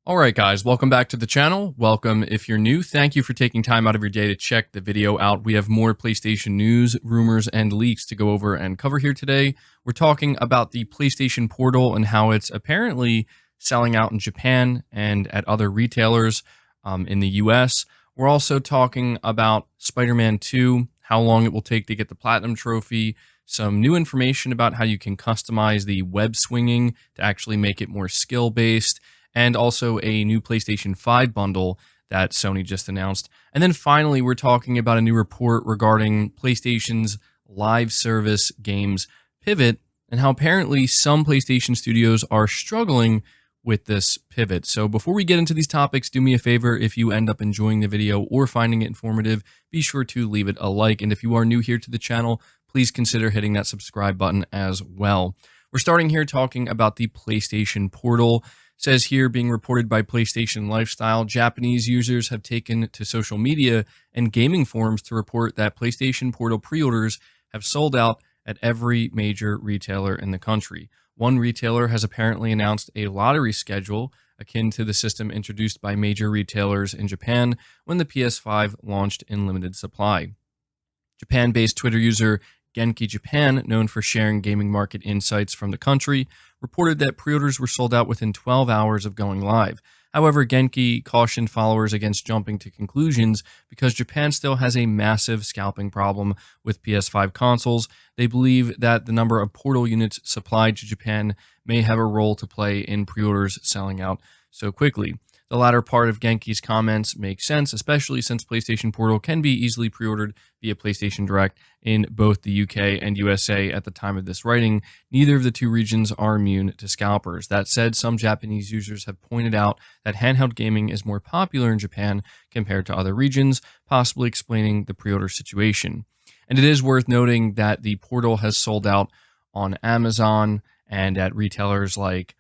All right, guys, welcome back to the channel. Welcome if you're new. Thank you for taking time out of your day to check the video out. We have more PlayStation news, rumors, and leaks to go over and cover here today. We're talking about the PlayStation Portal and how it's apparently selling out in Japan and at other retailers in the US. We're also talking about Spider-Man 2, how long it will take to get the Platinum Trophy, some new information about how you can customize the web swinging to actually make it more skill-based, and also a new PlayStation 5 bundle that Sony just announced. And then finally, we're talking about a new report regarding PlayStation's live service games pivot and how apparently some PlayStation studios are struggling with this pivot. So before we get into these topics, do me a favor. If you end up enjoying the video or finding it informative, be sure to leave it a like. And if you are new here to the channel, please consider hitting that subscribe button as well. We're starting here talking about the PlayStation Portal. Says here, being reported by PlayStation Lifestyle, Japanese users have taken to social media and gaming forums to report that PlayStation Portal pre-orders have sold out at every major retailer in the country. One retailer has apparently announced a lottery schedule akin to the system introduced by major retailers in Japan when the PS5 launched in limited supply. Japan-based Twitter user Genki Japan, known for sharing gaming market insights from the country, reported that pre-orders were sold out within 12 hours of going live. However, Genki cautioned followers against jumping to conclusions because Japan still has a massive scalping problem with PS5 consoles. They believe that the number of Portal units supplied to Japan may have a role to play in pre-orders selling out so quickly. The latter part of Genki's comments makes sense, especially since PlayStation Portal can be easily pre-ordered via PlayStation Direct in both the UK and USA at the time of this writing. Neither of the two regions are immune to scalpers. That said, some Japanese users have pointed out that handheld gaming is more popular in Japan compared to other regions, possibly explaining the pre-order situation. And it is worth noting that the Portal has sold out on Amazon and at retailers like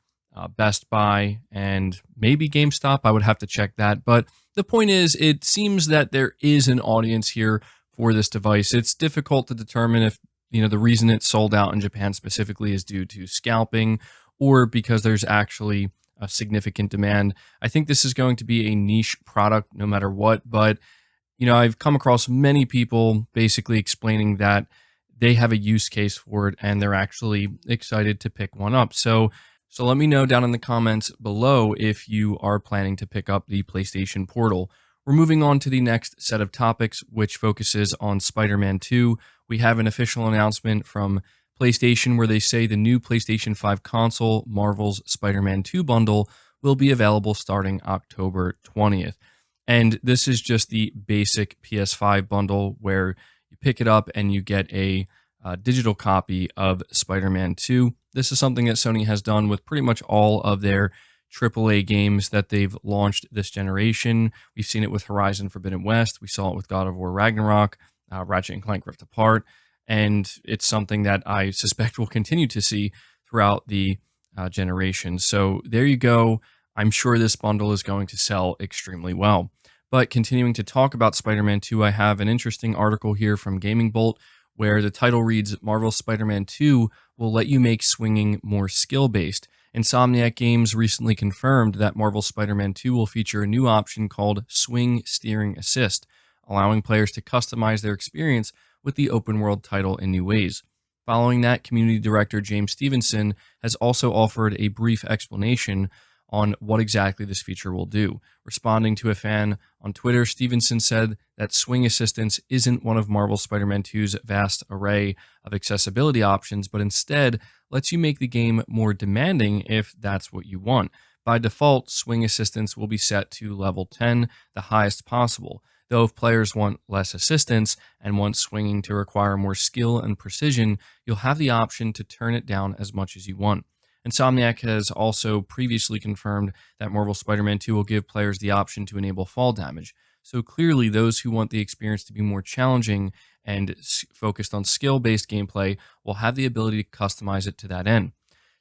Best Buy and maybe GameStop. I would have to check that. But the point is, it seems that there is an audience here for this device. It's difficult to determine if, the reason it's sold out in Japan specifically is due to scalping or because there's actually a significant demand. I think this is going to be a niche product no matter what. But, I've come across many people basically explaining that they have a use case for it and they're actually excited to pick one up. So let me know down in the comments below if you are planning to pick up the PlayStation Portal. We're moving on to the next set of topics, which focuses on Spider-Man 2. We have an official announcement from PlayStation where they say the new PlayStation 5 console, Marvel's Spider-Man 2 bundle, will be available starting October 20th. And this is just the basic PS5 bundle where you pick it up and you get a digital copy of Spider-Man 2. This is something that Sony has done with pretty much all of their AAA games that they've launched this generation. We've seen it with Horizon Forbidden West. We saw it with God of War Ragnarok, Ratchet and Clank Rift Apart, and it's something that I suspect we'll continue to see throughout the generation. So there you go. I'm sure this bundle is going to sell extremely well. But continuing to talk about Spider-Man 2, I have an interesting article here from Gaming Bolt where the title reads, Marvel's Spider-Man 2 will let you make swinging more skill-based. Insomniac Games recently confirmed that Marvel's Spider-Man 2 will feature a new option called Swing Steering Assist, allowing players to customize their experience with the open-world title in new ways. Following that, community director James Stevenson has also offered a brief explanation on what exactly this feature will do. Responding to a fan on Twitter, Stevenson said that Swing Assistance isn't one of Marvel Spider-Man 2's vast array of accessibility options, but instead lets you make the game more demanding if that's what you want. By default, Swing Assistance will be set to level 10, the highest possible, though if players want less assistance and want swinging to require more skill and precision, you'll have the option to turn it down as much as you want. Insomniac has also previously confirmed that Marvel Spider-Man 2 will give players the option to enable fall damage. So clearly, those who want the experience to be more challenging and focused on skill-based gameplay will have the ability to customize it to that end.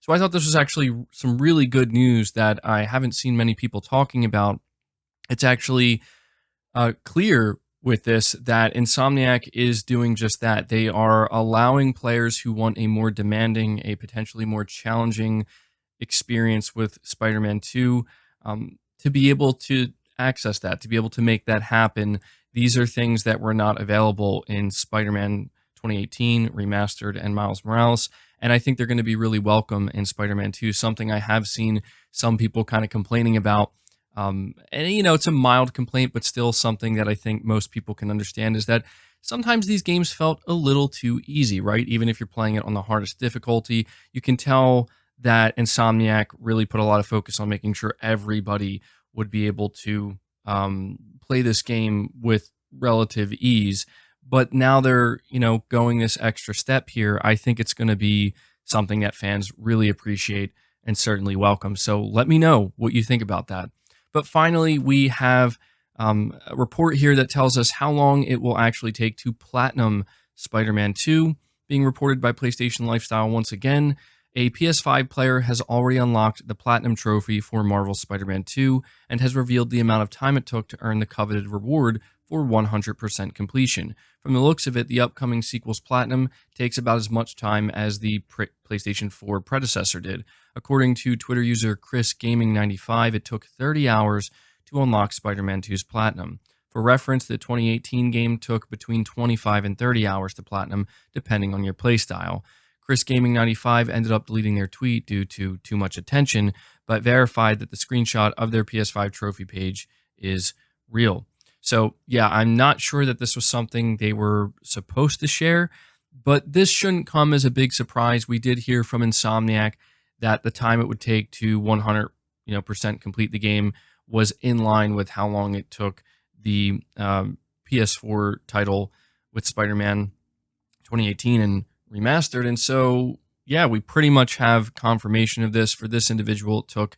So I thought this was actually some really good news that I haven't seen many people talking about. It's actually clear with this that Insomniac is doing just that. They are allowing players who want a more demanding, a potentially more challenging experience with Spider-Man 2 to be able to access that, to be able to make that happen. These are things that were not available in Spider-Man 2018 remastered and Miles Morales. And I think they're going to be really welcome in Spider-Man 2, something I have seen some people kind of complaining about. And, it's a mild complaint, but still something that I think most people can understand is that sometimes these games felt a little too easy, right? Even if you're playing it on the hardest difficulty, you can tell that Insomniac really put a lot of focus on making sure everybody would be able to play this game with relative ease. But now they're, going this extra step here. I think it's going to be something that fans really appreciate and certainly welcome. So let me know what you think about that. But finally, we have a report here that tells us how long it will actually take to platinum Spider Man 2, being reported by PlayStation Lifestyle once again. A PS5 player has already unlocked the Platinum Trophy for Marvel's Spider-Man 2 and has revealed the amount of time it took to earn the coveted reward for 100% completion. From the looks of it, the upcoming sequel's Platinum takes about as much time as the PlayStation 4 predecessor did. According to Twitter user Chris Gaming 95, it took 30 hours to unlock Spider-Man 2's Platinum. For reference, the 2018 game took between 25 and 30 hours to Platinum, depending on your playstyle. Chris Gaming 95 ended up deleting their tweet due to too much attention, but verified that the screenshot of their PS5 trophy page is real. So, yeah, I'm not sure that this was something they were supposed to share, but this shouldn't come as a big surprise. We did hear from Insomniac that the time it would take to 100% complete the game was in line with how long it took the PS4 title with Spider-Man 2018 and remastered. And so, yeah, we pretty much have confirmation of this. For this individual, it took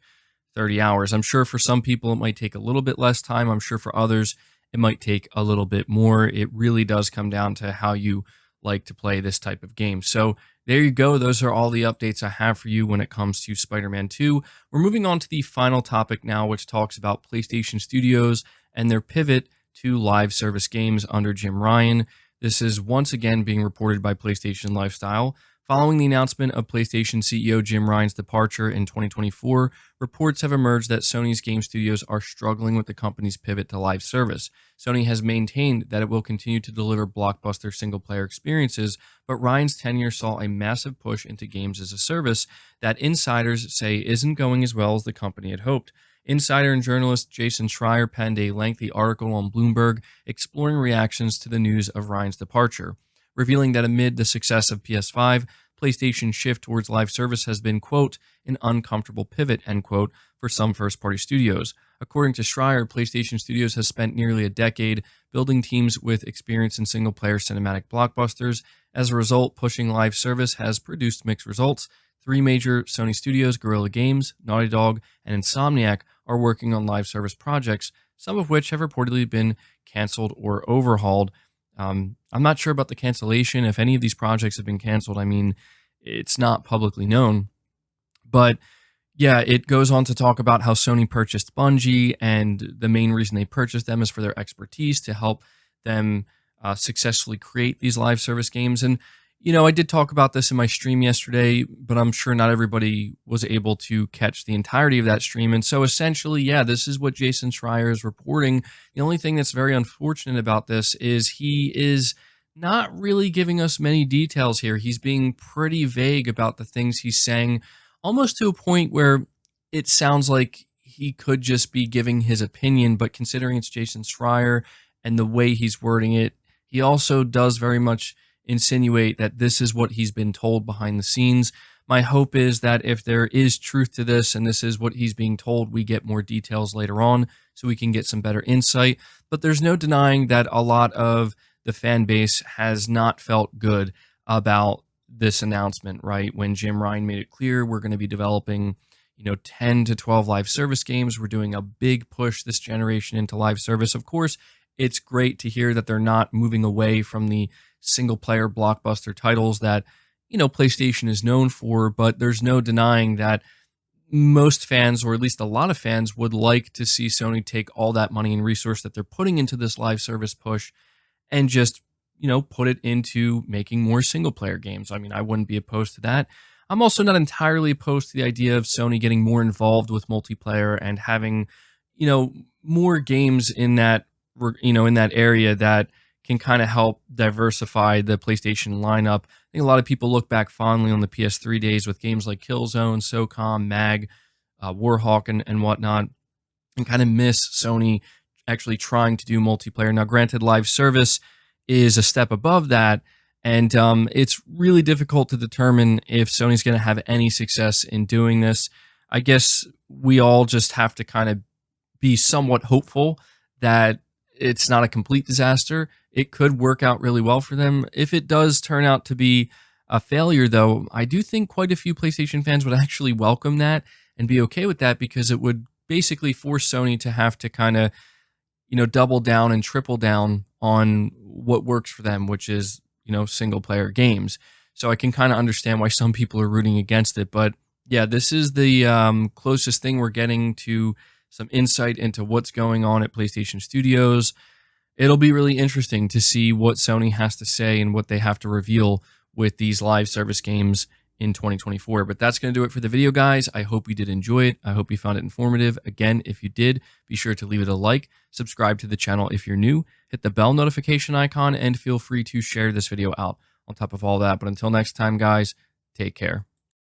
30 hours. I'm sure for some people it might take a little bit less time. I'm sure for others it might take a little bit more. It really does come down to how you like to play this type of game. So there you go. Those are all the updates I have for you when it comes to Spider-Man 2. We're moving on to the final topic now, which talks about PlayStation Studios and their pivot to live service games under Jim Ryan. This is once again being reported by PlayStation Lifestyle. Following the announcement of PlayStation CEO Jim Ryan's departure in 2024, reports have emerged that Sony's game studios are struggling with the company's pivot to live service. Sony has maintained that it will continue to deliver blockbuster single-player experiences, but Ryan's tenure saw a massive push into games as a service that insiders say isn't going as well as the company had hoped. Insider and journalist Jason Schreier penned a lengthy article on Bloomberg exploring reactions to the news of Ryan's departure, revealing that amid the success of PS5, PlayStation's shift towards live service has been, quote, an uncomfortable pivot, end quote, for some first-party studios. According to Schreier, PlayStation Studios has spent nearly a decade building teams with experience in single-player cinematic blockbusters. As a result, pushing live service has produced mixed results. Three major Sony studios, Guerrilla Games, Naughty Dog, and Insomniac, are working on live service projects, some of which have reportedly been canceled or overhauled. I'm not sure about the cancellation. If any of these projects have been canceled, I mean, it's not publicly known. But yeah, it goes on to talk about how Sony purchased Bungie, and the main reason they purchased them is for their expertise to help them successfully create these live service games. And I did talk about this in my stream yesterday, but I'm sure not everybody was able to catch the entirety of that stream. And so essentially, yeah, this is what Jason Schreier is reporting. The only thing that's very unfortunate about this is he is not really giving us many details here. He's being pretty vague about the things he's saying, almost to a point where it sounds like he could just be giving his opinion, but considering it's Jason Schreier and the way he's wording it, he also does very much insinuate that this is what he's been told behind the scenes. My hope is that if there is truth to this and this is what he's being told, we get more details later on so we can get some better insight. But there's no denying that a lot of the fan base has not felt good about this announcement, right? When Jim Ryan made it clear we're going to be developing 10 to 12 live service games. We're doing a big push this generation into live service. Of course, it's great to hear that they're not moving away from the single player blockbuster titles that PlayStation is known for, but there's no denying that most fans, or at least a lot of fans, would like to see Sony take all that money and resource that they're putting into this live service push and just put it into making more single player games. I mean, I wouldn't be opposed to that. I'm also not entirely opposed to the idea of Sony getting more involved with multiplayer and having more games in that in that area that can kind of help diversify the PlayStation lineup. I think a lot of people look back fondly on the PS3 days with games like Killzone, SOCOM, MAG, Warhawk, and whatnot, and kind of miss Sony actually trying to do multiplayer. Now, granted, live service is a step above that, and it's really difficult to determine if Sony's going to have any success in doing this. I guess we all just have to kind of be somewhat hopeful that it's not a complete disaster. It could work out really well for them. If it does turn out to be a failure, though, I do think quite a few PlayStation fans would actually welcome that and be okay with that, because it would basically force Sony to have to kind of, double down and triple down on what works for them, which is, single player games. So I can kind of understand why some people are rooting against it. But yeah, this is the closest thing we're getting to some insight into what's going on at PlayStation Studios. It'll be really interesting to see what Sony has to say and what they have to reveal with these live service games in 2024. But that's going to do it for the video, guys. I hope you did enjoy it. I hope you found it informative. Again, if you did, be sure to leave it a like, subscribe to the channel if you're new, hit the bell notification icon, and feel free to share this video out on top of all that. But until next time, guys, take care.